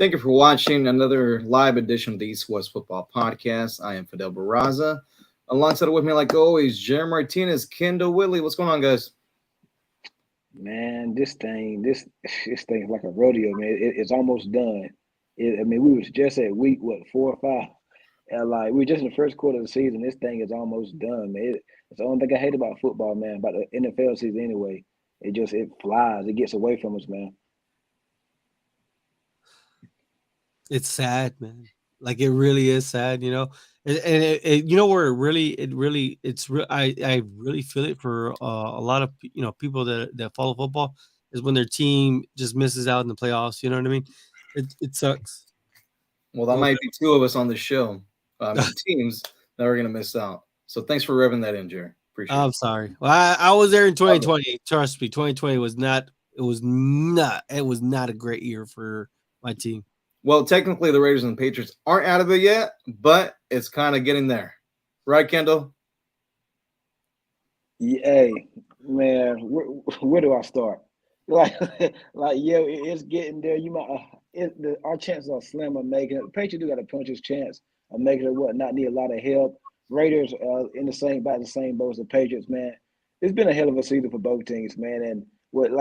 Thank you for watching another live edition of the East West Football Podcast. I am Fidel Barraza. Alongside with me, like always, Jerry Martinez, Kendall Willie. What's going on, guys? Man, this thing's like a rodeo, man. It's almost done. We was just at week 4 or 5, and like we were just in the first quarter of the season. This thing is almost done, man. It's the only thing I hate about football, man. About the NFL season, anyway. It flies. It gets away from us, man. It's sad, man. Like it really is sad, and you know where I really feel it for a lot of people that follow football is when their team just misses out in the playoffs. You know what I mean? It sucks. Well, that Go might be two of us on the show. I mean, teams that are going to miss out. So thanks for revving that in, Jerry. Appreciate I'm it. sorry. Well, I was there in Love it. 2020. Trust me, 2020 was not. It was not a great year for my team. Well, technically, the Raiders and the Patriots aren't out of it yet, but it's kind of getting there. Right, Kendall? Yeah, hey, man, where do I start? Like, it's getting there. You might, our chances are slim of making it. The Patriots do got a puncher's chance of making it. Not need a lot of help. Raiders in the same boat as the Patriots, man. It's been a hell of a season for both teams, man. And what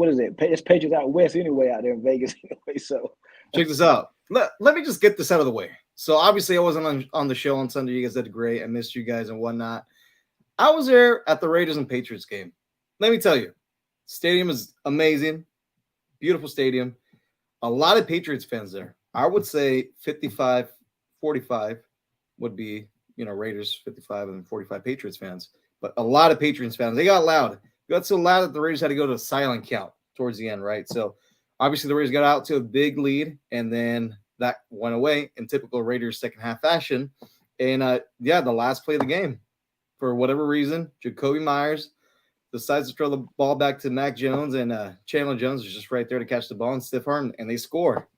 is it? It's Patriots out west anyway, out there in Vegas anyway. So Check this out. Let me just get this out of the way. So obviously, I wasn't on the show on Sunday. You guys did great. I missed you guys and whatnot. I was there at the Raiders and Patriots game. Let me tell you, stadium is amazing, beautiful stadium. A lot of Patriots fans there. I would say 55-45 would be, Raiders 55 and 45 Patriots fans. But a lot of Patriots fans, they got loud. It got so loud that the Raiders had to go to a silent count towards the end, right? So obviously the Raiders got out to a big lead, and then that went away in typical Raiders second half fashion. And the last play of the game, for whatever reason, Jacoby Myers decides to throw the ball back to Mac Jones, and Chandler Jones is just right there to catch the ball and stiff arm, and they score.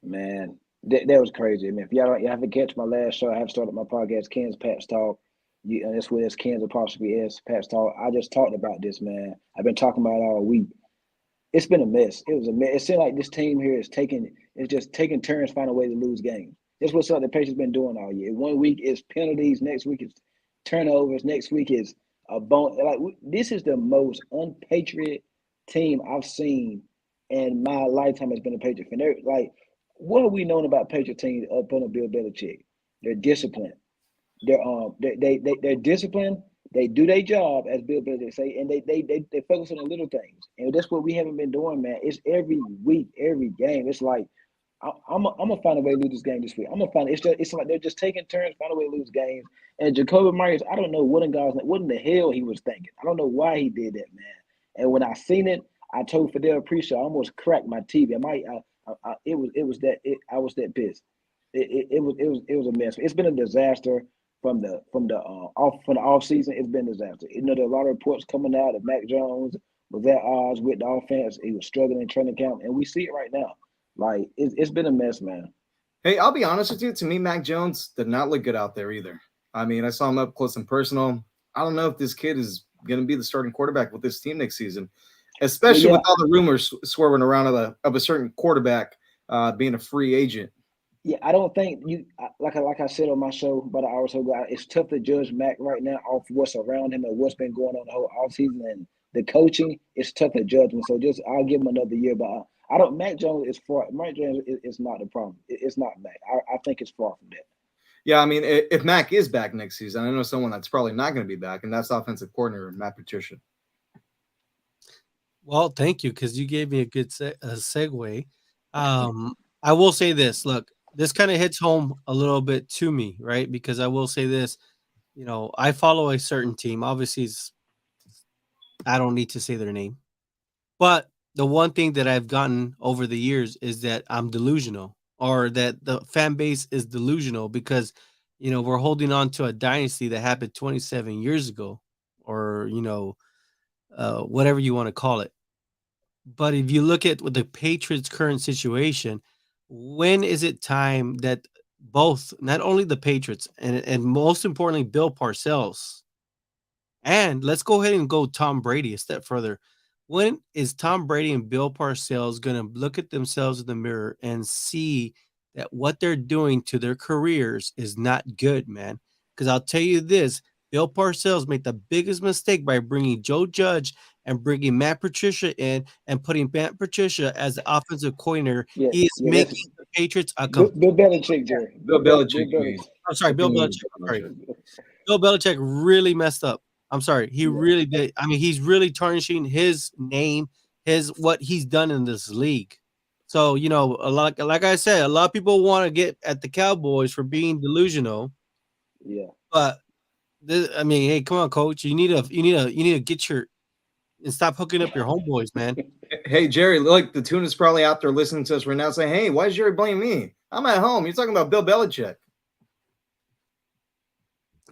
man, that was crazy. I mean, if you haven't catch my last show, I have started my podcast, Ken's Patch Talk. And that's where it's Ken's apostrophe S Patch Talk. I just talked about this, man. I've been talking about it all week. It's been a mess. It was a mess. It seemed like this team here is just taking turns finding a way to lose games. That's what some of the Patriots been doing all year. One week is penalties, next week is turnovers, next week is a bone. This is the most unpatriot team I've seen in my lifetime. Has been a Patriot fan. They're like, what have we known about Patriot teams up under Bill Belichick? They're disciplined. They're disciplined. They do their job, as Bill Belichick say, and they focus on the little things. And that's what we haven't been doing, man. It's every week, every game. It's like I'm gonna find a way to lose this game this week. I'm gonna find it's like they're just taking turns, find a way to lose games. And Jacoby Myers, I don't know what in the hell he was thinking. I don't know why he did that, man. And when I seen it, I told Fidel Priest, I almost cracked my TV. I was that pissed. It was a mess. It's been a disaster from the off season. It's been a disaster. There are a lot of reports coming out that Mac Jones was at odds with the offense. He was struggling in training camp, and we see it right now. Like it's been a mess, man. Hey, I'll be honest with you. To me, Mac Jones did not look good out there either. I mean, I saw him up close and personal. I don't know if this kid is going to be the starting quarterback with this team next season, Well, especially yeah, with all the rumors swirling around of a certain quarterback being a free agent. yeah. I don't think like I said on my show about an hour or so ago. It's tough to judge Mac right now off what's around him and what's been going on the whole offseason and the coaching. It's tough to judge him. So just I'll give him another year, but I don't. Mac Jones is far. Mac Jones is not the problem. It's not Mac. I think it's far from that. Yeah, I mean, if Mac is back next season, I know someone that's probably not going to be back, and that's offensive coordinator Matt Patricia. Well, thank you because you gave me a good segue. Um, I will say this. Look, this kind of hits home a little bit to me, right? Because I will say this. I follow a certain team. Obviously, I don't need to say their name, but the one thing that I've gotten over the years is that I'm delusional, or that the fan base is delusional because we're holding on to a dynasty that happened 27 years ago, or whatever you want to call it. But if you look at what the Patriots' current situation, when is it time that both, not only the Patriots and most importantly, Bill Parcells, and let's go ahead and go Tom Brady a step further. when is Tom Brady and Bill Parcells going to look at themselves in the mirror and see that what they're doing to their careers is not good, man? Because I'll tell you this, Bill Parcells made the biggest mistake by bringing Joe Judge and bringing Matt Patricia in and putting Matt Patricia as the offensive coordinator. Yeah, He is yeah, that's making the Patriots a Bill Belichick, Jerry. Bill Belichick. Bill you mean. Belichick. I'm sorry, Bill Opinion Belichick. of Sorry. Belichick. Bill Belichick really messed up. I'm sorry. He Yeah. really did. I mean, he's really tarnishing his name, what he's done in this league. So, you know, like I said, a lot of people want to get at the Cowboys for being delusional. Yeah. But I mean, hey, come on, coach. You need to get your and stop hooking up your homeboys, man. Hey, Jerry, look, the tuna's probably out there listening to us right now saying, hey, why is Jerry blaming me? I'm at home. You're talking about Bill Belichick.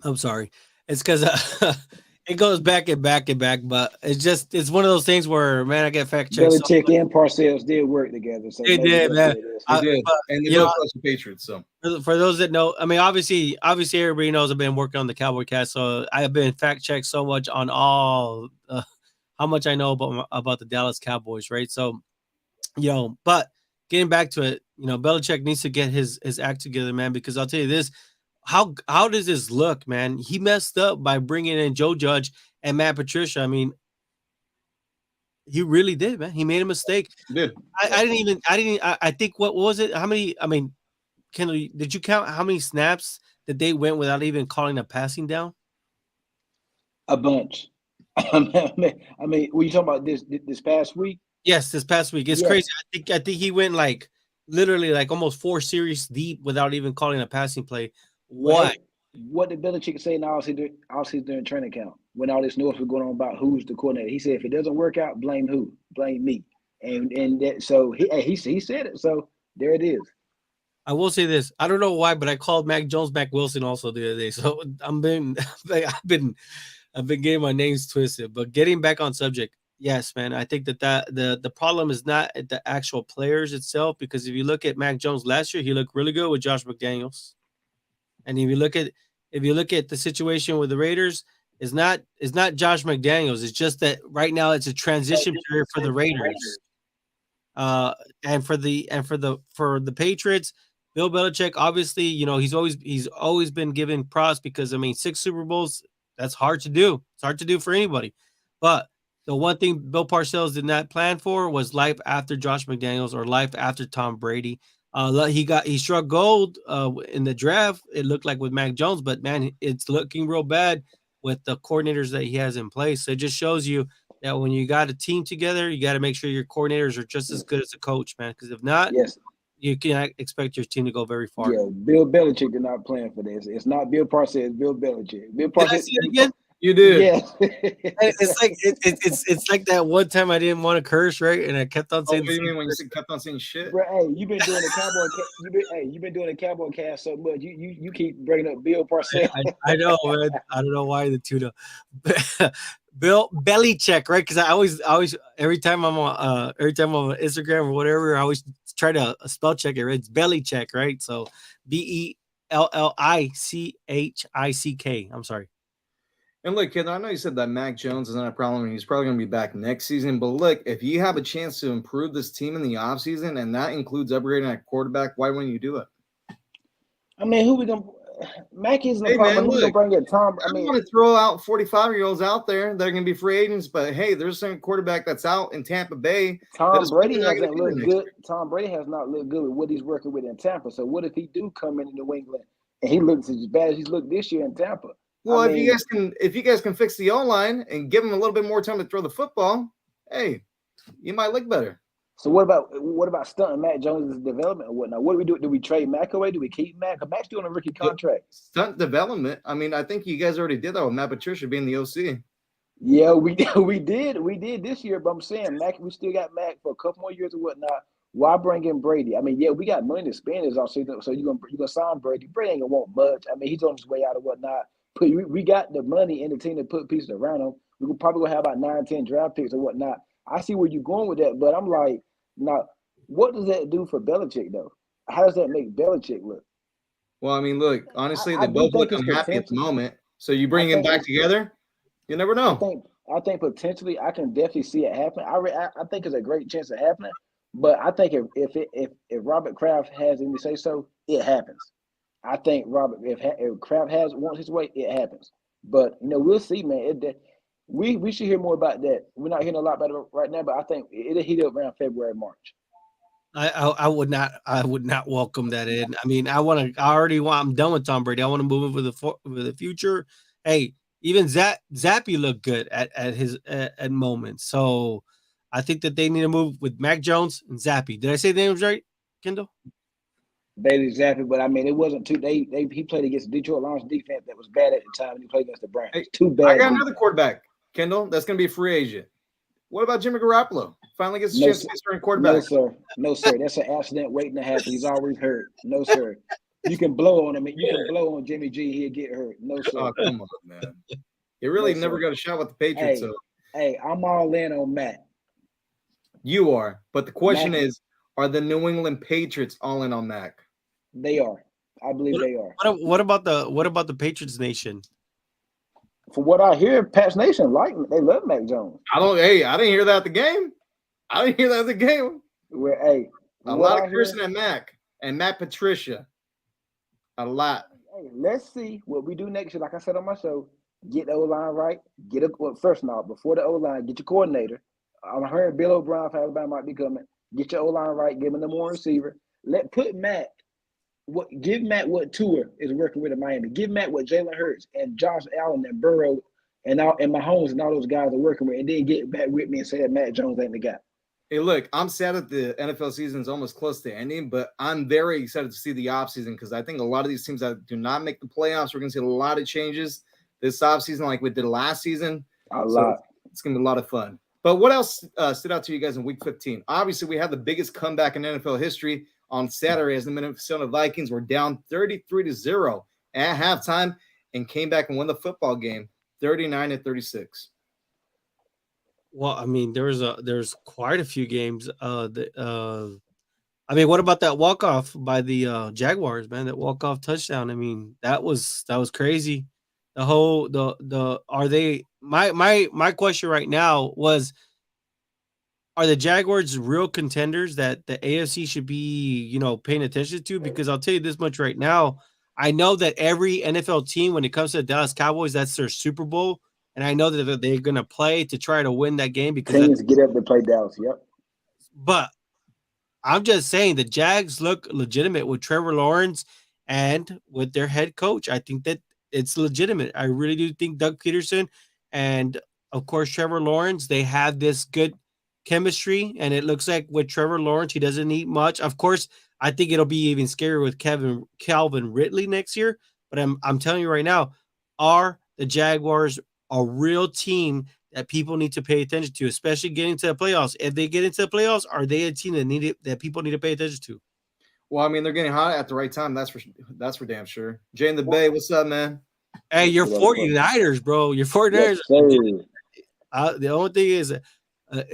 I'm sorry. It's because it goes back and back and back, but it's one of those things where, man, I get fact checked. Belichick and Parcells did work together. So They maybe did, that's man. what it is. They did. But, And they you both know, coached the Patriots. So for those that know, I mean, obviously, everybody knows I've been working on the Cowboy Cast, so I have been fact checked so much on all how much I know about the Dallas Cowboys, right? So, you know, but getting back to it, you know, Belichick needs to get his act together, man, because I'll tell you this. How does this look, man? He messed up by bringing in Joe Judge and Matt Patricia. I mean, he really did, man. He made a mistake. did. I think what was it? How many? I mean, did you count how many snaps that they went without even calling a passing down? A bunch. I mean, were you talking about this past week? Yes, this past week. It's crazy. I think he went like literally like almost 4 series deep without even calling a passing play. Why? What did Belichick say now? Obviously during training camp when all this noise was going on about who's the coordinator. He said, if it doesn't work out, blame who? Blame me. And that, so he said it. So there it is. I will say this. I don't know why, but I called Mac Jones, Mac Wilson also the other day. So I've been getting my names twisted. But getting back on subject, yes, man. I think that the problem is not at the actual players itself, because if you look at Mac Jones last year, he looked really good with Josh McDaniels. And if you look at the situation with the Raiders, it's not Josh McDaniels. It's just that right now it's a transition period for the Raiders. And for the Patriots, Bill Belichick, obviously, you know, he's always been given props because, I mean, 6 Super Bowls, that's hard to do. It's hard to do for anybody. But the one thing Bill Parcells did not plan for was life after Josh McDaniels or life after Tom Brady. He struck gold in the draft. It looked like with Mac Jones, but man, it's looking real bad with the coordinators that he has in place. So it just shows you that when you got a team together, you got to make sure your coordinators are just as good as the coach, man. Because if not, you can't expect your team to go very far. Yeah, Bill Belichick did not plan for this. It's not Bill Parcells, it's Bill Belichick. Bill Parcells. Did I see it again? You did. Yeah. It's like that one time I didn't want to curse, right? And I kept on saying. What do you mean when you kept on saying shit? Bro, hey, you've been doing the Cowboy. You've been doing the Cowboy cast so much. You keep bringing up Bill Parcells. I know, man. I don't know why the tuna. Bill Belichick, right? Because I always every time I'm on Instagram or whatever, I always try to spell check it. Right? It's Belichick, right? So Bellichick. I'm sorry. And look, kid, I know you said that Mac Jones is not a problem and he's probably going to be back next season. But look, if you have a chance to improve this team in the offseason, and that includes upgrading at quarterback, why wouldn't you do it? I mean, who we going to – Mac isn't a problem. Who's going to bring in Tom? I want to throw out 45-year-olds out there that are going to be free agents, but, hey, there's some quarterback that's out in Tampa Bay. Tom Brady hasn't looked good. Tom Brady has not looked good with what he's working with in Tampa. So what if he do come into New England and he looks as bad as he's looked this year in Tampa? Well, if you guys can fix the O-line and give him a little bit more time to throw the football, hey, you might look better. So what about stunting Mac Jones' development or whatnot? What do we do? Do we trade Mac away? Do we keep Mac? Mac's still on a rookie contract. Stunt development. I mean, I think you guys already did that with Matt Patricia being the OC. Yeah, we did this year, but I'm saying Mac, we still got Mac for a couple more years or whatnot. Why bring in Brady? I mean, yeah, we got money to spend this offseason, so you're gonna sign Brady. Brady ain't gonna want much. I mean, he's on his way out or whatnot. We got the money in the team to put pieces around him. We're probably gonna have about 9-10 draft picks or whatnot. I see where you're going with that, but I'm like, now, what does that do for Belichick though? How does that make Belichick look? Well, I mean, look, honestly, they both look unhappy at the moment. So you bring them back together, you never know. I think potentially I can definitely see it happen. I think it's a great chance of happening. But I think if Robert Kraft has any say so, it happens. I think if Kraft wants his way, it happens. But we'll see, man. We should hear more about that. We're not hearing a lot about it right now, but I think it'll heat up around February, March. I would not welcome that in. I mean, I'm done with Tom Brady. I want to move in for the future. Hey, even Zappy looked good at his at moments. So I think that they need to move with Mac Jones and Zappy. Did I say the names right, Kendall? Bailey exactly, but I mean, it wasn't too. He played against the Detroit Lions defense that was bad at the time, and he played against the Browns. Hey, Too bad. I got another quarterback, Kendall. That's going to be a free agent. What about Jimmy Garoppolo? Finally gets a chance to be starting quarterback. No, sir. No, sir. That's an accident waiting to happen. He's always hurt. No, sir. You can blow on him. You can blow on Jimmy G. He'll get hurt. No, sir. Oh, come on, man. He really never got a shot with the Patriots. Hey, I'm all in on Matt. You are. But the question is, are the New England Patriots all in on Mac? They are. I believe they are. What about the Patriots Nation? From what I hear, Pats Nation they love Mac Jones. I didn't hear that at the game. Well, a lot of cursing at Mac and Matt Patricia. A lot. Hey, let's see what we do next year. Like I said on my show, get the O-line right. First of all, before the O-line, get your coordinator. I'm hearing Bill O'Brien from Alabama might be coming. Get your O-line right. Give him the more receiver. Give Matt what Tua is working with in Miami. Give Matt what Jalen Hurts and Josh Allen and Burrow and Mahomes and all those guys are working with, and then get back with me and say that Matt Jones ain't the guy. Hey, look, I'm sad that the NFL season is almost close to ending, but I'm very excited to see the offseason because I think a lot of these teams that do not make the playoffs, we're going to see a lot of changes this offseason like we did last season. It's going to be a lot of fun. But what else stood out to you guys in Week 15? Obviously, we had the biggest comeback in NFL history on Saturday as the Minnesota Vikings were down 33-0 at halftime and came back and won the football game 39-36. Well, I mean, there's quite a few games. I mean, what about that walk-off by the Jaguars, man? That walk-off touchdown. I mean, that was crazy. My question right now was, are the Jaguars real contenders that the AFC should be, paying attention to? Because I'll tell you this much right now. I know that every NFL team, when it comes to the Dallas Cowboys, that's their Super Bowl. And I know that they're going to play to try to win that game because teams get up to play Dallas. Yep. But I'm just saying the Jags look legitimate with Trevor Lawrence and with their head coach. I think that it's legitimate. I really do think Doug Peterson and, of course, Trevor Lawrence, they have this good chemistry, and it looks like with Trevor Lawrence, he doesn't need much. Of course, I think it'll be even scarier with Calvin Ridley next year. But I'm telling you right now, are the Jaguars a real team that people need to pay attention to, especially getting to the playoffs? If they get into the playoffs, are they a team that people need to pay attention to? Well, I mean, they're getting hot at the right time. That's for damn sure. Jay in the Bay, what's up, man? Hey, you're 49ers, bro. You're 49ers. Yes,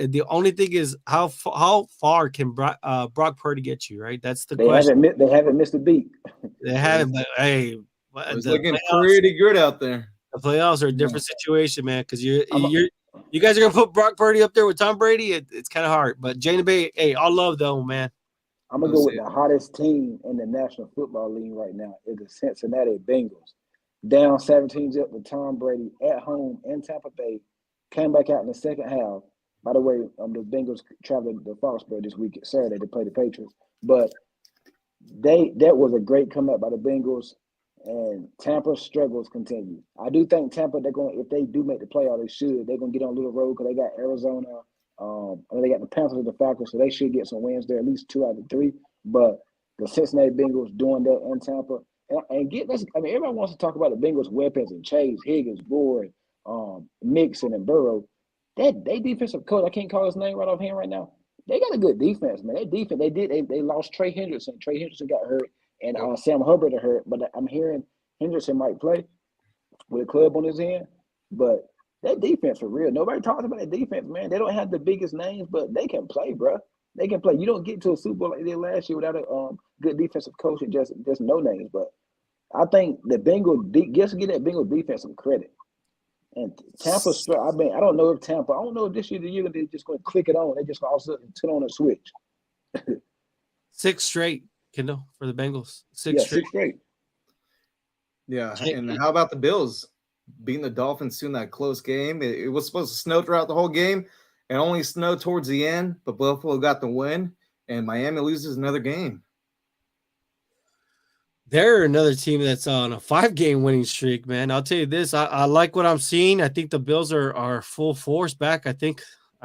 The only thing is how far can Brock Purdy get you, right? That's the question. They haven't missed a beat. They haven't, but hey, it's looking pretty good out there. The playoffs are a different situation, man, because you guys are gonna put Brock Purdy up there with Tom Brady. It's kind of hard, but Jane Bay, hey, all love though, man. I'm gonna go with the hottest team in the National Football League right now is the Cincinnati Bengals. Down 17-0 with Tom Brady at home in Tampa Bay, came back out in the second half. By the way, the Bengals traveled to Foxborough this week Saturday to play the Patriots. But that was a great comeback by the Bengals, and Tampa's struggles continue. I do think Tampa, if they do make the playoffs, they're gonna get on a little road because they got Arizona, and they got the Panthers and the Falcons, so they should get some wins there, at least 2 out of 3. But the Cincinnati Bengals doing that in Tampa, everybody wants to talk about the Bengals' weapons and Chase, Higgins, Boyd, Mixon, and Burrow. They defensive coach, I can't call his name right offhand right now. They got a good defense, man. They lost Trey Hendrickson. Trey Hendrickson got hurt, and Sam Hubbard are hurt. But I'm hearing Hendrickson might play with a club on his hand. But that defense for real. Nobody talks about that defense, man. They don't have the biggest names, but they can play, bro. They can play. You don't get to a Super Bowl like they did last year without a good defensive coach and just no names. But I think the Bengals get that Bengals defense some credit. And Tampa, I mean, I don't know if Tampa. I don't know if this year the year they're just going to click it on. They just going to also turn on a switch. 6 straight, Kendall, for the Bengals. 6 Yeah, straight. 6 straight. Yeah, and how about the Bills beating the Dolphins in that close game? It was supposed to snow throughout the whole game, and only snowed towards the end. But Buffalo got the win, and Miami loses another game. They're another team that's on a 5-game winning streak, man. I'll tell you this. I like what I'm seeing. I think the Bills are full force back. I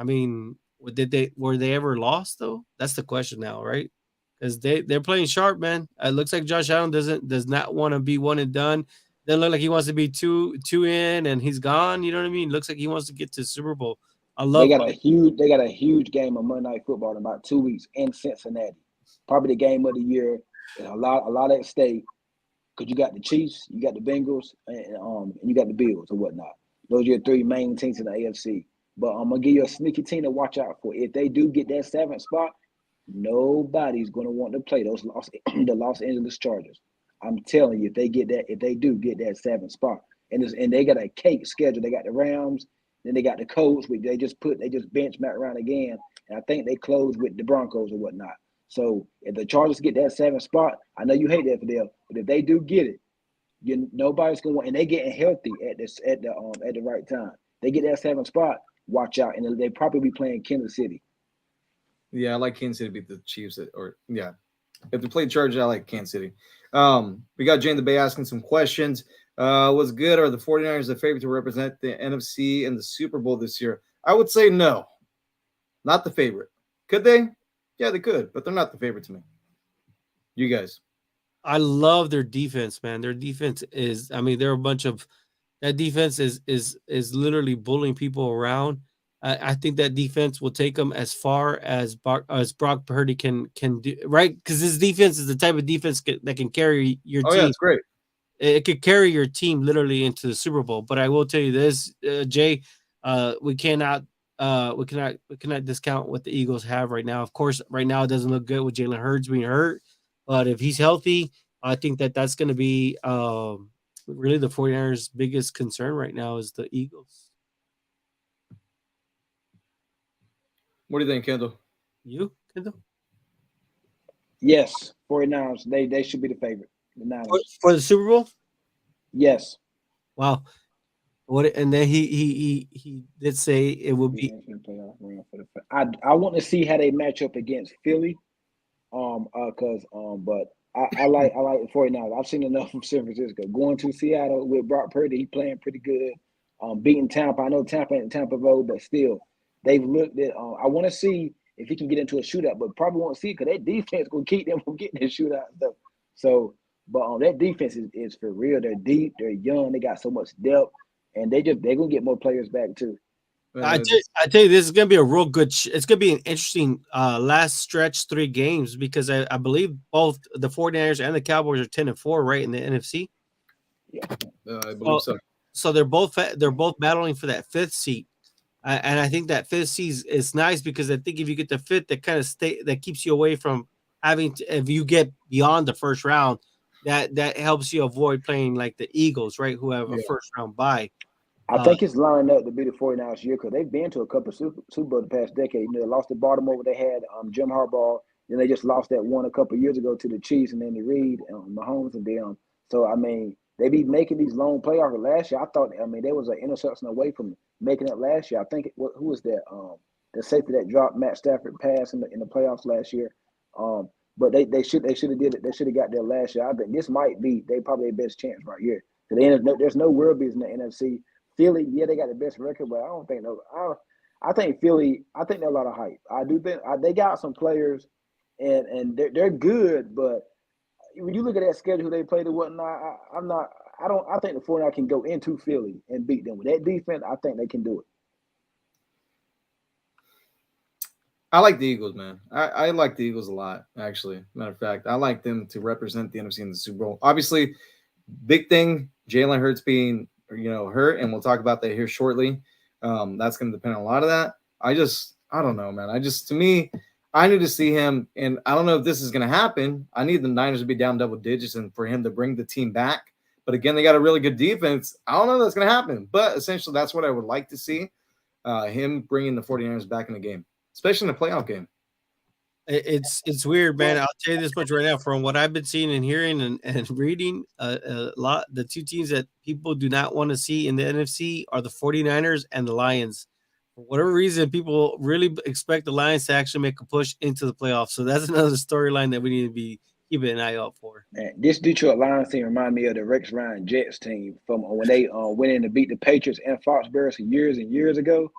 mean, were they ever lost though? That's the question now, right? Because they're playing sharp, man. It looks like Josh Allen does not want to be one and done. Doesn't look like he wants to be two in and he's gone. You know what I mean? Looks like he wants to get to the Super Bowl. They got a huge game of Monday Night Football in about 2 weeks in Cincinnati. Probably the game of the year. And a lot at stake. Because you got the Chiefs, you got the Bengals, and you got the Bills or whatnot. Those are your 3 main teams in the AFC. But I'm gonna give you a sneaky team to watch out for. If they do get that 7th spot, nobody's gonna want to play the Los Angeles Chargers. I'm telling you, if they do get that 7th spot, and they got a cake schedule. They got the Rams, then they got the Colts, which they just bench Matt Ryan again, and I think they close with the Broncos or whatnot. So if the Chargers get that 7th spot, I know you hate that for them, but if they do get it, nobody's gonna want, and they getting healthy at the right time. They get that 7th spot, watch out, and they probably be playing Kansas City. Yeah, I like Kansas City beat the Chiefs, if they play Chargers, I like Kansas City. We got Jane the Bay asking some questions. What's good? Are the 49ers the favorite to represent the NFC in the Super Bowl this year? I would say no, not the favorite. Could they? Yeah, they could, but they're not the favorite to me. You guys? I love their defense, man. Their defense is, I mean, they're a bunch of that defense is literally bullying people around. I think that defense will take them as far as Brock Purdy can do, right? Because this defense is the type of defense that can carry your Oh team. yeah, it's great. It could carry your team literally into the Super Bowl. But I will tell you this, Jay, we cannot discount what the Eagles have right now. Of course, right now it doesn't look good with Jalen Hurts being hurt, but if he's healthy, I think that's going to be really the 49ers' biggest concern right now is the Eagles. What do you think, Kendall? You, Kendall? Yes, 49ers. They should be the favorite. The Niners. For the Super Bowl? Yes. Wow. And then he did say it would be. I want to see how they match up against Philly. But I like the 49ers. I've seen enough from San Francisco. Going to Seattle with Brock Purdy, he playing pretty good. Beating Tampa. I know Tampa ain't Tampa Road, but still, they've looked at. I want to see if he can get into a shootout, but probably won't see it because that defense gonna keep them from getting in shootout stuff. So, but that defense is for real. They're deep. They're young. They got so much depth, and they're gonna get more players back too. I tell you, this is going to be a real good. It's going to be an interesting last stretch 3 games because I believe both the 49ers and the Cowboys are 10-4, right, in the NFC. Yeah, I believe so. So they're both battling for that 5th seat, and I think that 5th seat is nice because I think if you get the 5th, that keeps you away from having to, if you get beyond the first round, that helps you avoid playing like the Eagles, right, who have a first round bye. I think it's lined up to be the 49ers year because they've been to a couple of Super Bowl the past decade. They lost to Baltimore where they had Jim Harbaugh. Then they just lost that one a couple of years ago to the Chiefs and then the Reed, Mahomes and them. So, I mean, they be making these long playoffs. Last year, there was an interception away from making it last year. I think, who was that? The safety that dropped Matt Stafford pass in the playoffs last year. But they should have did it. They should have got there last year. I think this might be probably their best chance right here. There's no world beaters in the NFC. Philly, yeah, they got the best record, but I don't think I think Philly. I think they're a lot of hype. I do think they got some players, and they're good. But when you look at that schedule, who they played and whatnot, I think the 49ers can go into Philly and beat them with that defense. I think they can do it. I like the Eagles, man. I like the Eagles a lot, actually. Matter of fact, I like them to represent the NFC in the Super Bowl. Obviously, big thing, Jalen Hurts being hurt, and we'll talk about that here shortly. That's going to depend on a lot of that. I don't know, man. To me, I need to see him, and I don't know if this is going to happen. I need the Niners to be down double digits and for him to bring the team back But again, they got a really good defense. I don't know if that's going to happen. But essentially, that's what I would like to see, him bringing the 49ers back in the game, especially in a playoff game. It's weird, man. I'll tell you this much right now. From what I've been seeing and hearing and reading, a lot, the two teams that people do not want to see in the NFC are the 49ers and the Lions. For whatever reason, people really expect the Lions to actually make a push into the playoffs. So that's another storyline that we need to be keeping an eye out for. Man, this Detroit Lions team remind me of the Rex Ryan Jets team from when they went in to beat the Patriots and Foxborough years and years ago,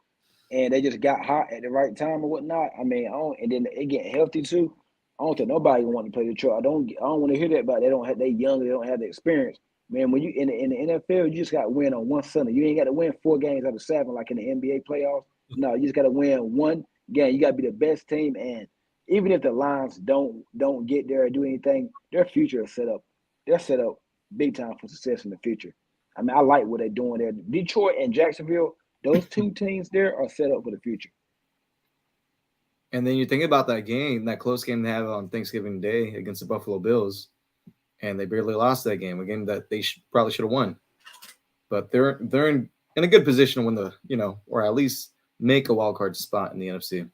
and they just got hot at the right time or whatnot. I mean, and then they get healthy too. I don't think nobody want to play Detroit. I don't want to hear that about they don't have they young, they don't have the experience. Man, when you in the NFL, you just got to win on one Sunday. You ain't got to win 4 games out of 7 like in the NBA playoffs. No, you just got to win one game. You got to be the best team, and even if the Lions don't get there or do anything, their future is set up. They're set up big time for success in the future. I mean, I like what they're doing there. Detroit and Jacksonville, those 2 teams there are set up for the future. And then you think about that game, that close game they had on Thanksgiving Day against the Buffalo Bills, and they barely lost that game, a game that they probably should have won. But they're in a good position to win the, or at least make a wild card spot in the NFC.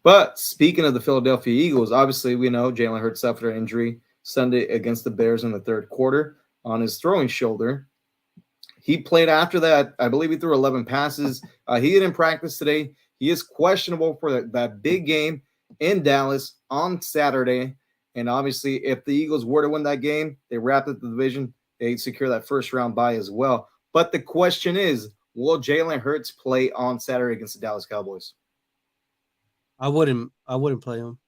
But speaking of the Philadelphia Eagles, obviously we know Jalen Hurts suffered an injury Sunday against the Bears in the third quarter on his throwing shoulder. He played after that. I believe he threw 11 passes. He didn't practice today. He is questionable for that big game in Dallas on Saturday. And obviously, if the Eagles were to win that game, they wrap up the division. They secure that first round bye as well. But the question is, will Jalen Hurts play on Saturday against the Dallas Cowboys? I wouldn't play him.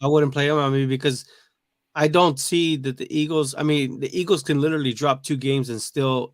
I wouldn't play him. I mean, because I don't see that the Eagles can literally drop 2 games and still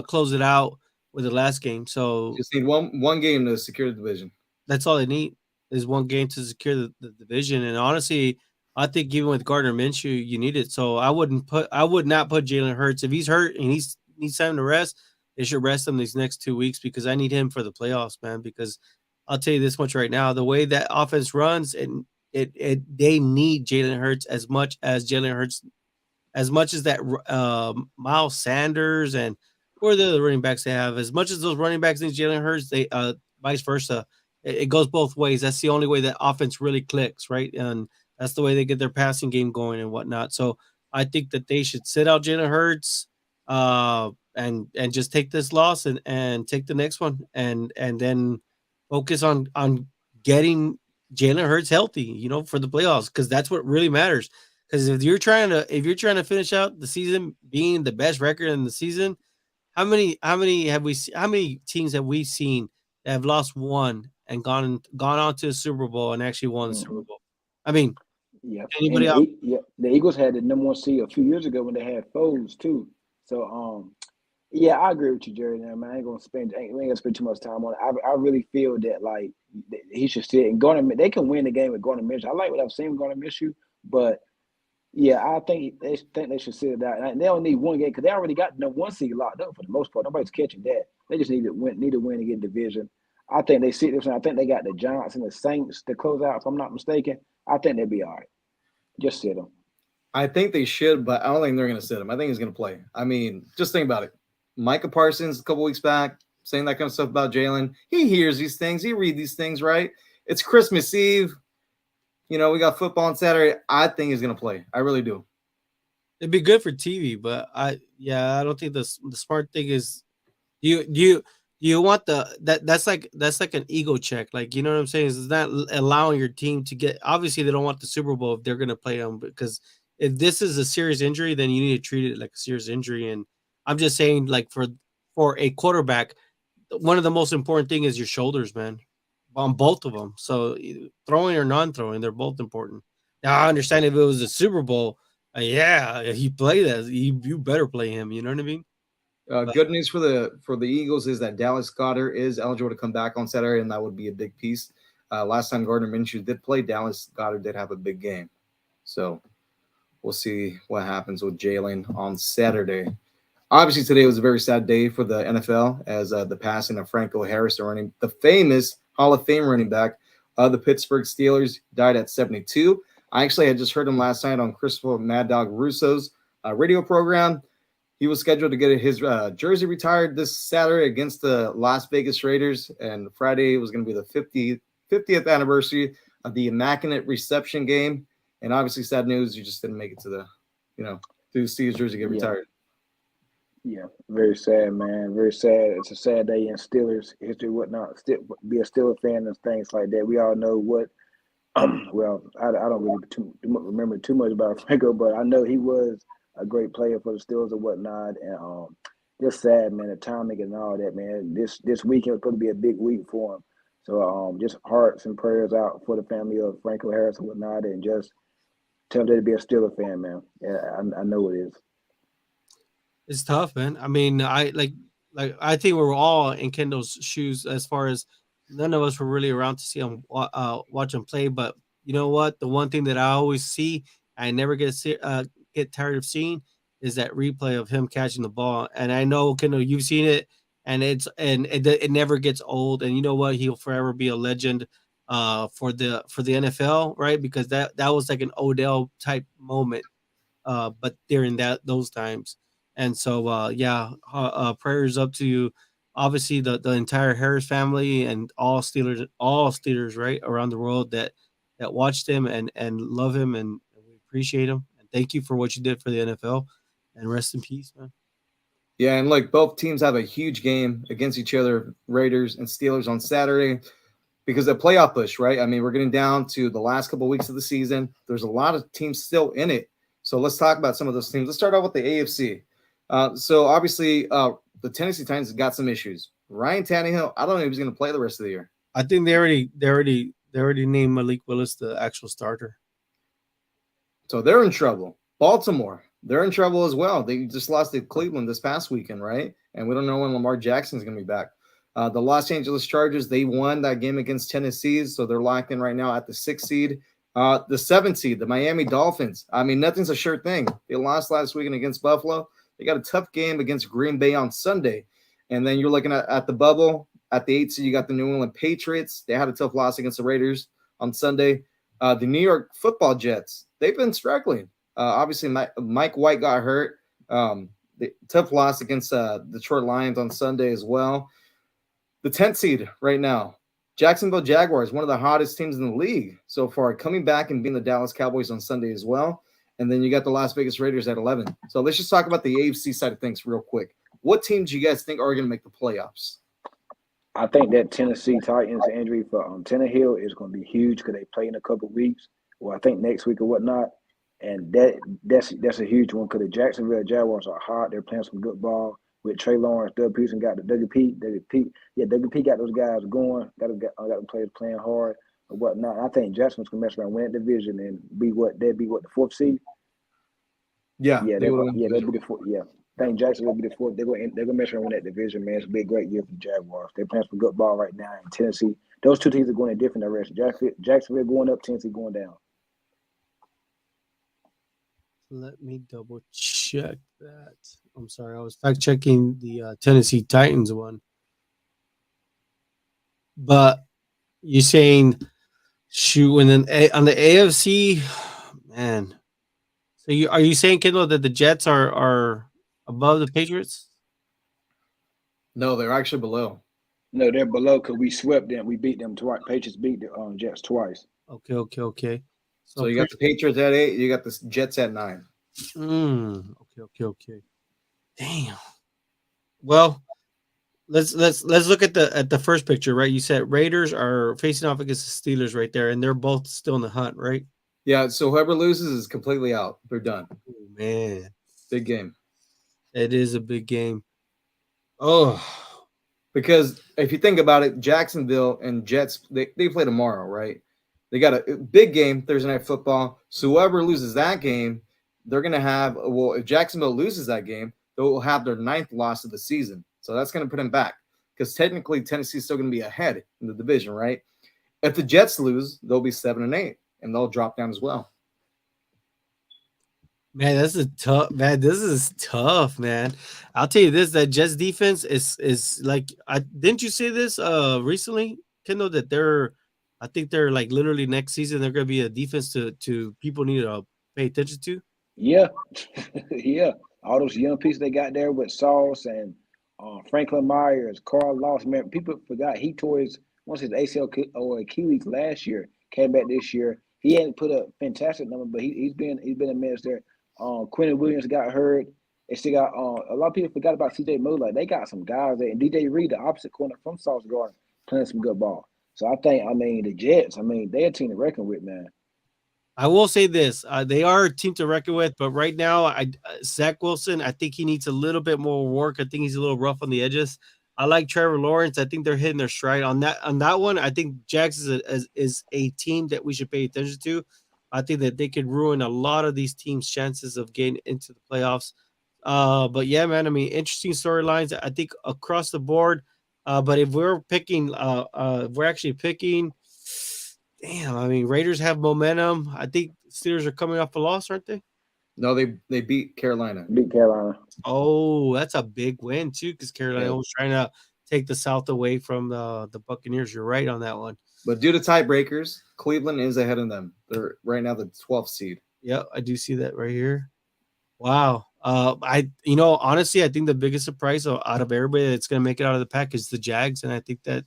close it out with the last game. So just need one game to secure the division. That's all they need is one game to secure the division. And honestly, I think even with Gardner Minshew, you need it. So I would not put Jalen Hurts if he's hurt and he needs time to rest. They should rest him these next 2 weeks because I need him for the playoffs, man. Because I'll tell you this much right now: the way that offense runs, and they need Jalen Hurts as much as that Miles Sanders and or the other running backs they have. As much as those running backs need Jalen Hurts, they vice versa. It goes both ways. That's the only way that offense really clicks, right? And that's the way they get their passing game going and whatnot. So I think that they should sit out Jalen Hurts, and just take this loss and take the next one, and then focus on getting Jalen Hurts healthy, for the playoffs, because that's what really matters. Because if you're trying to finish out the season being the best record in the season, how many teams have we seen that have lost one and gone on to the Super Bowl and actually won the Super Bowl? I mean, yeah. Anybody else? The Eagles had the number 1 seed a few years ago when they had Foles too. So yeah, I agree with you, Jerry. Man, I ain't gonna spend too much time on it. I really feel that like he should sit and Gardner. They can win the game with Gardner Minshew. I like what I've seen with Gardner Minshew, but yeah, I think they should sit it out. And they don't need one game because they already got the number 1 seed locked up for the most part. Nobody's catching that. They just need to win to get division. I think they sit this. I think they got the Giants and the Saints to close out. If I'm not mistaken, I think they'll be all right. Just sit them. I think they should, but I don't think they're going to sit him. I think he's going to play. I mean, just think about it. Micah Parsons a couple weeks back saying that kind of stuff about Jalen. He hears these things. He reads these things, right? It's Christmas Eve. We got football on Saturday. I think he's going to play. I really do. It'd be good for TV, but I don't think the smart thing is you want that's like an ego check. Like, you know what I'm saying? It's not allowing your team to get, obviously they don't want the Super Bowl if they're going to play them, because if this is a serious injury, then you need to treat it like a serious injury. And I'm just saying, like, for a quarterback, one of the most important thing is your shoulders, man, on both of them. So throwing or non-throwing, they're both important. Now I understand if it was a Super Bowl, he played that. You better play him. You know what I mean? Good news for the Eagles is that Dallas Goedert is eligible to come back on Saturday, and that would be a big piece. Last time Gardner Minshew did play, Dallas Goedert did have a big game. So we'll see what happens with Jalen on Saturday. Obviously, today was a very sad day for the NFL as the passing of Franco, the famous Hall of Fame running back of the Pittsburgh Steelers, died at 72. I actually had just heard him last night on Christopher Mad Dog Russo's radio program. He was scheduled to get his jersey retired this Saturday against the Las Vegas Raiders, and Friday was going to be the 50th anniversary of the Immaculate Reception game. And obviously, sad news, you just didn't make it to to see his jersey get Yeah, retired. yeah, very sad, man. Very sad. It's a sad day in Steelers history, whatnot. Still, be a Steelers fan and things like that. We all know what. Well, I don't really remember too much about Franco, but I know he was a great player for the Steelers and whatnot. And just sad, man. The timing and all that, man. This weekend was going to be a big week for him. So just hearts and prayers out for the family of Franco Harris and whatnot, and just tell them to be a Steelers fan, man. Yeah, I know it is. It's tough, man. I mean, I think we're all in Kendall's shoes as far as none of us were really around to see him watch him play. But you know what? The one thing that I always see, I never get tired of seeing, is that replay of him catching the ball. And I know Kendall, you've seen it, and it never gets old. And you know what? He'll forever be a legend for the NFL, right? Because that was like an Odell type moment but during those times. And so, yeah, prayers up to obviously the entire Harris family and all Steelers, right, around the world that watched him and love him and we appreciate him. And thank you for what you did for the NFL. And rest in peace, man. Yeah, and like both teams have a huge game against each other, Raiders and Steelers on Saturday, because the playoff push, right? I mean, we're getting down to the last couple of weeks of the season. There's a lot of teams still in it. So let's talk about some of those teams. Let's start out with the AFC. So obviously, the Tennessee Titans have got some issues. Ryan Tannehill, I don't know if he's going to play the rest of the year. I think they already named Malik Willis the actual starter. So they're in trouble. Baltimore, they're in trouble as well. They just lost to Cleveland this past weekend, right? And we don't know when Lamar Jackson is going to be back. The Los Angeles Chargers, they won that game against Tennessee, so they're locked in right now at the 6th seed. The 7th seed, the Miami Dolphins. I mean, nothing's a sure thing. They lost last weekend against Buffalo. They got a tough game against Green Bay on Sunday. And then you're looking at the bubble. At the 8th seed, you got the New England Patriots. They had a tough loss against the Raiders on Sunday. The New York Football Jets, they've been struggling. Obviously, Mike White got hurt. The tough loss against Detroit Lions on Sunday as well. The 10th seed right now, Jacksonville Jaguars, one of the hottest teams in the league so far, coming back and beating the Dallas Cowboys on Sunday as well. And then you got the Las Vegas Raiders at 11. So let's just talk about the AFC side of things real quick. What teams do you guys think are going to make the playoffs? I think that Tennessee Titans injury for Tannehill is going to be huge because they play in a couple of weeks, or I think next week or whatnot. And that's a huge one because the Jacksonville Jaguars are hot. They're playing some good ball with Trey Lawrence. Doug Peterson got the WP got those guys going. Got the players playing hard or whatnot. I think Jacksonville's gonna mess around, win that division, and be the 4th seed. Yeah, they'll be the 4th. Yeah, I think Jacksonville will be the 4th. They're gonna mess around, win that division, man. It's gonna be a great year for the Jaguars. They're playing some good ball right now in Tennessee. Those two teams are going in different directions. Jacksonville going up, Tennessee going down. Let me double check that. I'm sorry, I was fact checking the Tennessee Titans one. But you're saying shoot, and then on the AFC, man. So are you saying, Kendall, that the Jets are above the Patriots? No, they're actually below. No, they're below because we swept them. We beat them twice. Patriots beat the Jets twice. Okay. So you got the Patriots at 8. You got the Jets at 9. Okay. Damn. Well, let's look at the first picture, right? You said Raiders are facing off against the Steelers right there, and they're both still in the hunt, right? Yeah. So whoever loses is completely out. They're done. Oh, man, Big game. it is a big game. Oh, Because if you think about it, Jacksonville and Jets, they play tomorrow, right? They got a big game Thursday Night Football. So whoever loses that game, they're going to have, well, if Jacksonville loses that game, they'll have their 9th loss of the season. So that's going to put them back because technically Tennessee's still going to be ahead in the division, right? If the Jets lose, they'll be 7-8 and they'll drop down as well. man, this is tough, man. I'll tell you this: that Jets defense is like. Didn't you say this recently, Kendall? That I think they're like literally next season they're going to be a defense to people need to pay attention to. Yeah, yeah. All those young pieces they got there with Sauce and Franklin Myers, Carl Loss. Man, people forgot he tore his ACL or Achilles last year. Came back this year. He hadn't put a fantastic number, but he's been a menace there. Quentin Williams got hurt. They still got a lot of people forgot about CJ Miller. They got some guys there, and DJ Reed, the opposite corner from Sauce Gardner, playing some good ball. So I mean, the Jets. I mean, they're a team to reckon with, man. I will say this: they are a team to reckon with, but right now, Zach Wilson, I think he needs a little bit more work. I think he's a little rough on the edges. I like Trevor Lawrence. I think they're hitting their stride on that one. I think Jags is a team that we should pay attention to. I think that they could ruin a lot of these teams' chances of getting into the playoffs. But yeah, man, I mean, interesting storylines. I think across the board. But if we're picking, if we're actually picking. Damn, I mean, Raiders have momentum. I think Steelers are coming off a loss, aren't they? No, they beat Carolina. Beat Carolina. Oh, that's a big win too, because Carolina was trying to take the South away from the Buccaneers. You're right on that one. But due to tiebreakers, Cleveland is ahead of them. They're right now the 12th seed. Yeah, I do see that right here. Wow. Honestly, I think the biggest surprise out of everybody that's going to make it out of the pack is the Jags, and I think that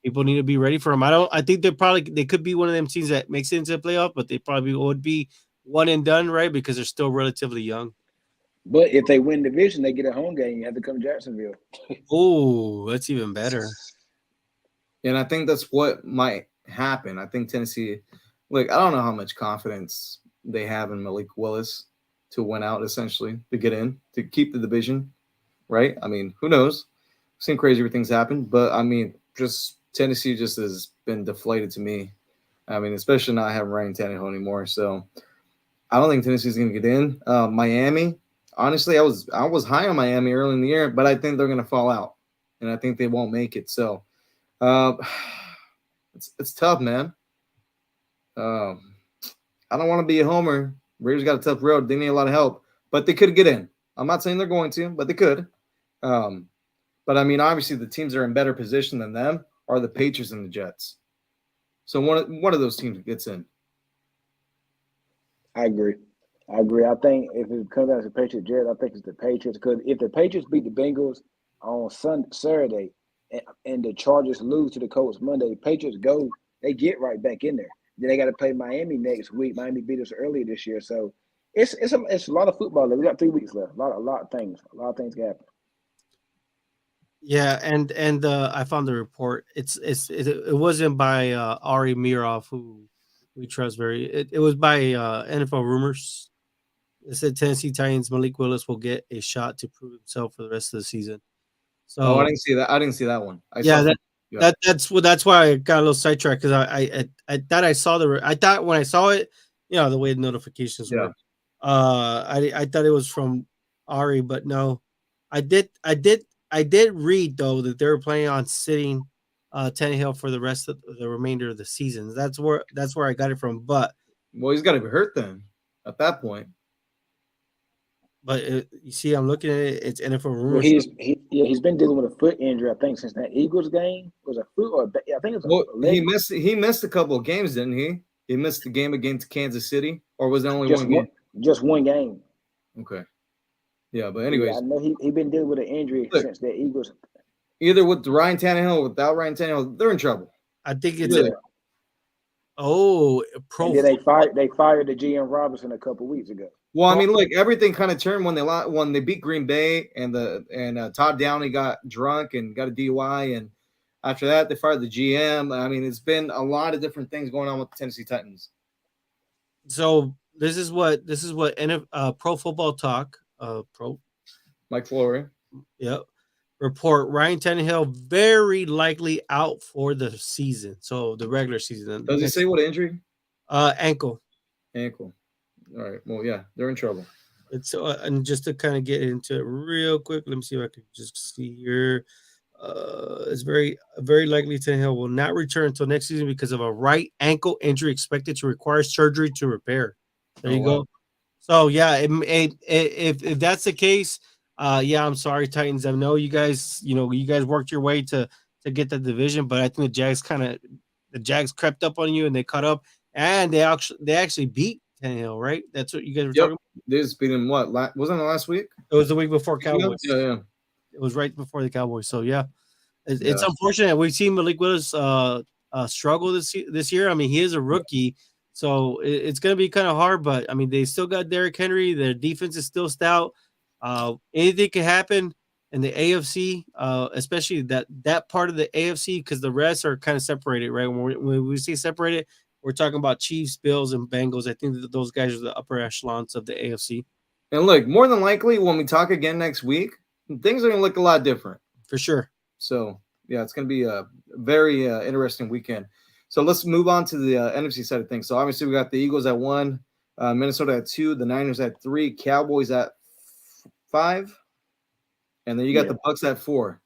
people need to be ready for them. I think they could be one of them teams that makes it into the playoff, but they probably would be one and done, right? Because they're still relatively young. But if they win division, they get a home game. You have to come to Jacksonville. Oh, that's even better. And I think that's what might happen. I think Tennessee, look, I don't know how much confidence they have in Malik Willis to win out, essentially, to get in, to keep the division, right? I mean, who knows? I've seen crazier things happen, but I mean, just Tennessee just has been deflated to me. I mean, especially not having Ryan Tannehill anymore. So I don't think Tennessee's going to get in. Miami, honestly, I was high on Miami early in the year, but I think they're going to fall out, and I think they won't make it. So it's tough, man. I don't want to be a homer. Raiders got a tough road. They need a lot of help, but they could get in. I'm not saying they're going to, but they could. But I mean, obviously, the teams that are in better position than them are the Patriots and the Jets. So one of those teams gets in. I agree. I think if it comes down to Patriots Jets, I think it's the Patriots. Because if the Patriots beat the Bengals on Saturday and the Chargers lose to the Colts Monday, Patriots they get right back in there. Then they got to play Miami next week. Miami beat us earlier this year, so it's a lot of football left. We got 3 weeks left. A lot of things can happen. Yeah, and I found the report. It wasn't by Ari Mirov, who we trust very. It was by NFL Rumors. It said Tennessee Titans Malik Willis will get a shot to prove himself for the rest of the season. So I didn't see that. I didn't see that one. That's why I got a little sidetracked because I thought I saw I thought when I saw it, the way the notifications were. I thought it was from Ari, but no, I did read though that they were planning on sitting Tannehill for the rest of the remainder of the season. That's where I got it from. But he's got to be hurt then at that point. But you see, I'm looking at it. It's NFL rumors. Well, he's been dealing with a foot injury. I think since that Eagles game was a foot or I think it's a leg. He missed a couple of games, didn't he? He missed the game against Kansas City, or was it only one game? Just one game. Okay. Yeah, but anyways, I know he been dealing with an injury since the Eagles. Either with Ryan Tannehill or without Ryan Tannehill, they're in trouble. I think it's they fired the GM Robinson a couple weeks ago. Well, I mean, look, everything kind of turned when they beat Green Bay and Todd Downey got drunk and got a DUI, and after that they fired the GM. I mean, it's been a lot of different things going on with the Tennessee Titans. So this is what Pro Football Talk, Mike Flory, report Ryan Tannehill very likely out for the season. So the regular season. Does he say what injury? Ankle. All right. Well, yeah, they're in trouble. It's and just to kind of get into it real quick, let me see if I can just see here. It's very likely Tannehill will not return until next season because of a right ankle injury expected to require surgery to repair. There you go. So yeah, if that's the case, I'm sorry, Titans. I know you guys worked your way to get the division, but I think the Jags kind of the Jags crept up on you and they caught up, and they actually beat Tannehill, right? That's what you guys were Yep. talking about. They just beat him. What? Wasn't it last week? It was the week before Cowboys. Yeah. It was right before the Cowboys. So yeah, it's Yeah. unfortunate. We've seen Malik Willis struggle this year. I mean, he is a rookie, so it's going to be kind of hard. But I mean, they still got Derrick Henry. Their defense is still stout. Anything can happen in the AFC, especially that part of the AFC, because the rest are kind of separated, right? When we say separated, we're talking about Chiefs, Bills, and Bengals. I think that those guys are the upper echelons of the AFC And look, more than likely, when we talk again next week, things are going to look a lot different. for sure. So, yeah, it's going to be a very interesting weekend. So let's move on to the NFC side of things. So obviously we got the Eagles at 1, Minnesota at 2, the Niners at 3, Cowboys at 5, and then you got the Bucks at 4.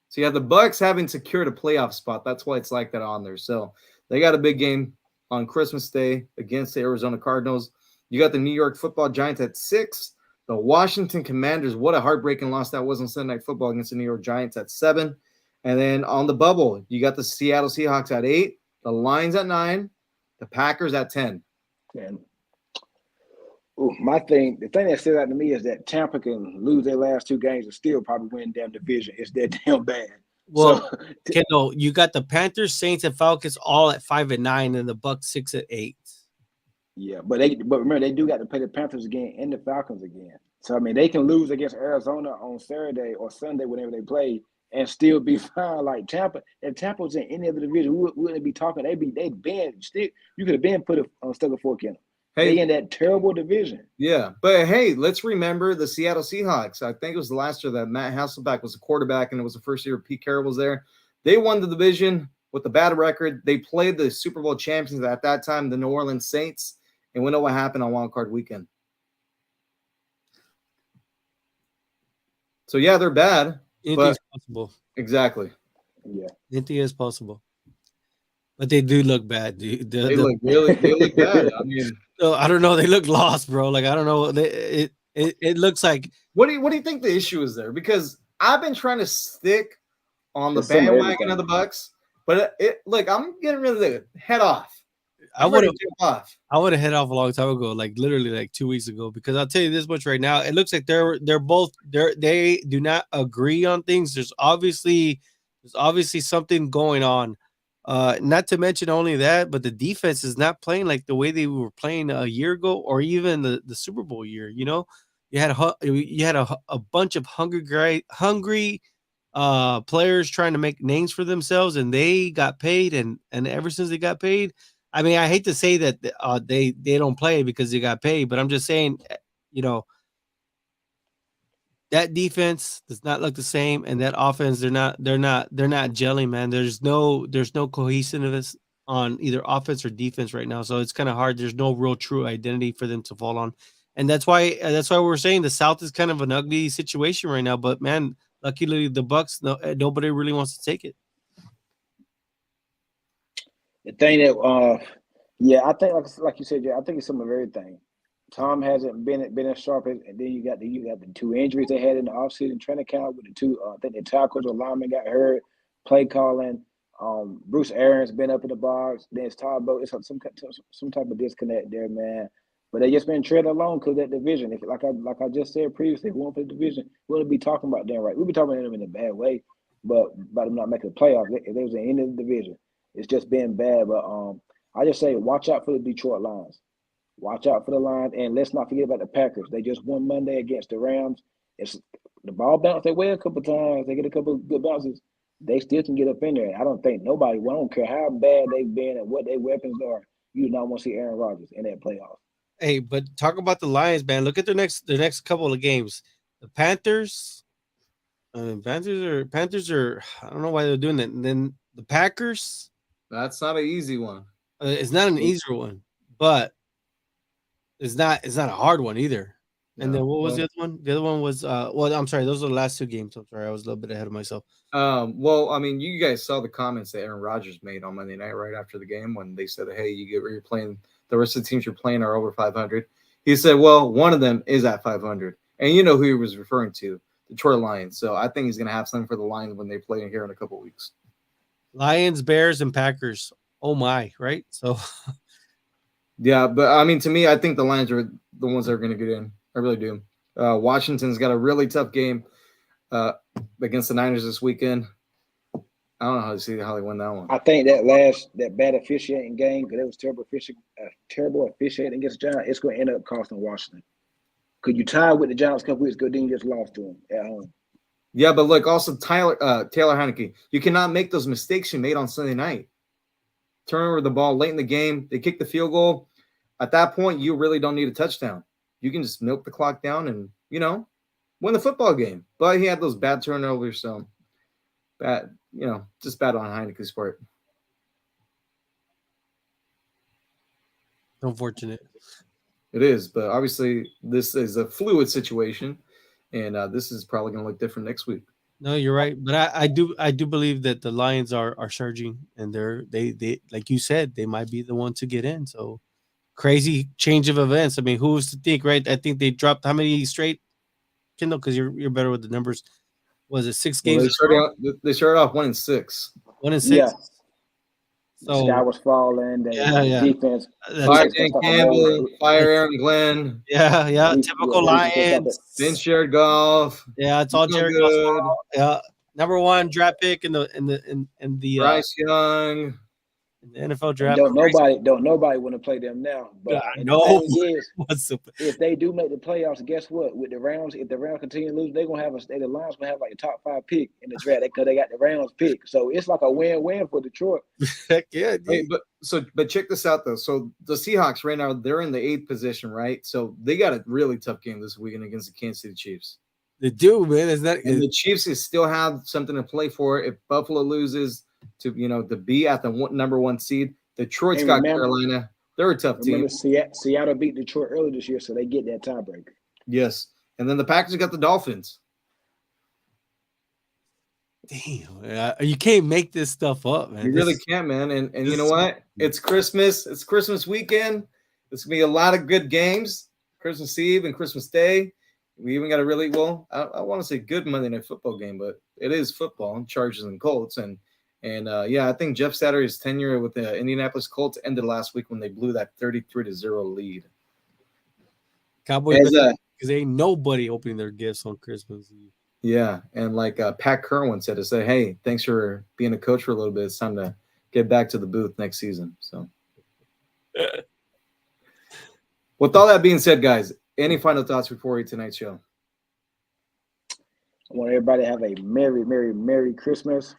So you have the Bucks having secured a playoff spot. That's why it's like that on there. So they got a big game on Christmas Day against the Arizona Cardinals. You got the New York Football Giants at 6. The Washington Commanders, what a heartbreaking loss that was on Sunday Night Football against the New York Giants at 7. And then on the bubble, you got the Seattle Seahawks at 8, the Lions at 9, the Packers at 10. And the thing that stood out to me is that Tampa can lose their last 2 games and still probably win damn division. It's that damn bad. Well, Kendall, you got the Panthers, Saints, and Falcons all at 5 and 9, and the Bucks 6 at 8. Yeah, but remember they do got to play the Panthers again and the Falcons again. So I mean they can lose against Arizona on Saturday or Sunday whenever they play and still be fine. Like Tampa, if Tampa was in any other division, we wouldn't be talking. They'd been still. You could have been put stuck a fork in them. They in that terrible division. Yeah, but hey, let's remember the Seattle Seahawks. I think it was the last year that Matt Hasselbeck was a quarterback, and it was the first year Pete Carroll was there. They won the division with a bad record. They played the Super Bowl champions at that time, the New Orleans Saints. And we know what happened on Wild Card Weekend. So, yeah, they're bad. Anything's possible. Exactly. Yeah. Anything is possible. But they do look bad, dude. They look bad. I mean, I don't know. They look lost, bro. Like, I don't know. It looks like. What do you think the issue is there? Because I've been trying to stick on the bandwagon of the Bucks, but I'm getting ready to head off. I would have head off a long time ago, like literally like 2 weeks ago, because I'll tell you this much right now. It looks like they do not agree on things. There's obviously something going on. Not to mention only that, but the defense is not playing like the way they were playing a year ago or even the Super Bowl year. You know, you had a bunch of hungry players trying to make names for themselves, and they got paid, and ever since they got paid. I mean, I hate to say that they don't play because they got paid, but I'm just saying, you know, that defense does not look the same, and that offense they're not gelling, man. There's no cohesiveness on either offense or defense right now, so it's kind of hard. There's no real true identity for them to fall on, and that's why we're saying the South is kind of an ugly situation right now. But man, luckily the Bucks, nobody really wants to take it. The thing that, I think like you said, I think it's some of everything. Tom hasn't been as sharp as, and then you got the 2 injuries they had in the offseason training camp with the 2. I think the tackles or linemen got hurt. Play calling. Bruce Arians been up in the box. Then it's Todd Bowles. It's some type of disconnect there, man. But they just been treading along because that division. If like I just said previously, if we want for the division, we wouldn't be talking about them right. We'd be talking about them in a bad way, but about them not making the playoffs. If they was in any of the division. It's just been bad, but I just say watch out for the Detroit Lions. Watch out for the Lions, and let's not forget about the Packers. They just won Monday against the Rams. It's the ball bounced their way a couple times. They get a couple of good bounces. They still can get up in there. I don't think nobody. Well, I don't care how bad they've been and what their weapons are. You do not want to see Aaron Rodgers in that playoff. Hey, but talk about the Lions, man. Look at their next couple of games. The Panthers. Panthers are. I don't know why they're doing that. And then the Packers. That's not an easy one. It's not an easier one, but it's not a hard one either. And then what was the other one? The other one was I'm sorry, those are the last 2 games. I'm sorry, I was a little bit ahead of myself. Well, I mean, you guys saw the comments that Aaron Rodgers made on Monday night right after the game when they said, "Hey, you're playing the rest of the teams you're playing are over 500." He said, "Well, one of them is at 500," and you know who he was referring to, Detroit Lions. So I think he's going to have something for the Lions when they play here in a couple of weeks. Lions, Bears, and Packers oh my, right? So Yeah, but I mean, to me, I think the Lions are the ones that are going to get in. I really do. Washington's got a really tough game against the Niners this weekend. I don't know how they win that one. I think that bad officiating game, because it was terrible officiating against the Giants, it's going to end up costing Washington. Could you tie with the Giants a couple weeks ago, then you just lost to them at home. Yeah, but look, also Taylor Heineke, you cannot make those mistakes you made on Sunday night. Turn over the ball late in the game. They kick the field goal. At that point, you really don't need a touchdown. You can just milk the clock down and, win the football game. But he had those bad turnovers, so bad, just bad on Heineke's part. unfortunate. It is, but obviously this is a fluid situation, and this is probably going to look different next week. No, you're right, but I do believe that the Lions are surging, and they like you said, they might be the one to get in. So crazy change of events. I mean, who was to think, right? I think they dropped how many straight, Kendall? Because you're better with the numbers. Was it 6 Well, games? they started off 1-6. 1-6. Yeah. So the sky was falling. The defense. Fire Dan Campbell, fire Aaron Glenn. Yeah. Typical Lions. Then Jared Goff. Yeah, it's all Jared Goff's fault. Yeah, number 1 draft pick in the Bryce Young. In the NFL draft. Don't nobody want to play them now. But no. The thing is, if they do make the playoffs, guess what? With the Rams, if the Rams continue to lose, they're gonna have the Lions gonna have like a top 5 pick in the draft because they got the Rams pick. So it's like a win-win for Detroit. Heck yeah. Hey, but check this out though. So the Seahawks right now, they're in the 8th position, right? So they got a really tough game this weekend against the Kansas City Chiefs. They do, man. And the Chiefs still have something to play for. If Buffalo loses to be at the number 1 seed, Detroit's got Carolina. They're a tough team. Seattle beat Detroit early this year, so they get that tiebreaker. Yes, and then the Packers got the Dolphins. Damn, you can't make this stuff up, man. You really can't, man. And you know what? It's Christmas. It's Christmas weekend. There's gonna be a lot of good games. Christmas Eve and Christmas Day. We even got a really I want to say good Monday Night Football game, but it is football, Chargers and Colts, and I think Jeff Saturday's tenure with the Indianapolis Colts ended last week when they blew that 33-0 lead. Cowboys, because ain't nobody opening their gifts on Christmas Eve. Yeah, and like Pat Kerwin said, to say, hey, thanks for being a coach for a little bit. It's time to get back to the booth next season. So, with all that being said, guys, any final thoughts before tonight's show? I want everybody to have a merry, merry, merry Christmas.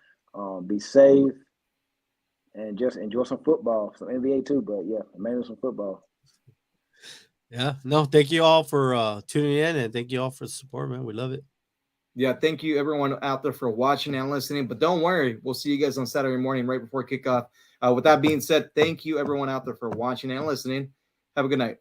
Be safe and just enjoy some football, some NBA too. But yeah, mainly some football. Yeah, no, thank you all for tuning in, and thank you all for the support, man. We love it. Yeah, thank you everyone out there for watching and listening. But don't worry, we'll see you guys on Saturday morning right before kickoff. With that being said, thank you everyone out there for watching and listening. Have a good night.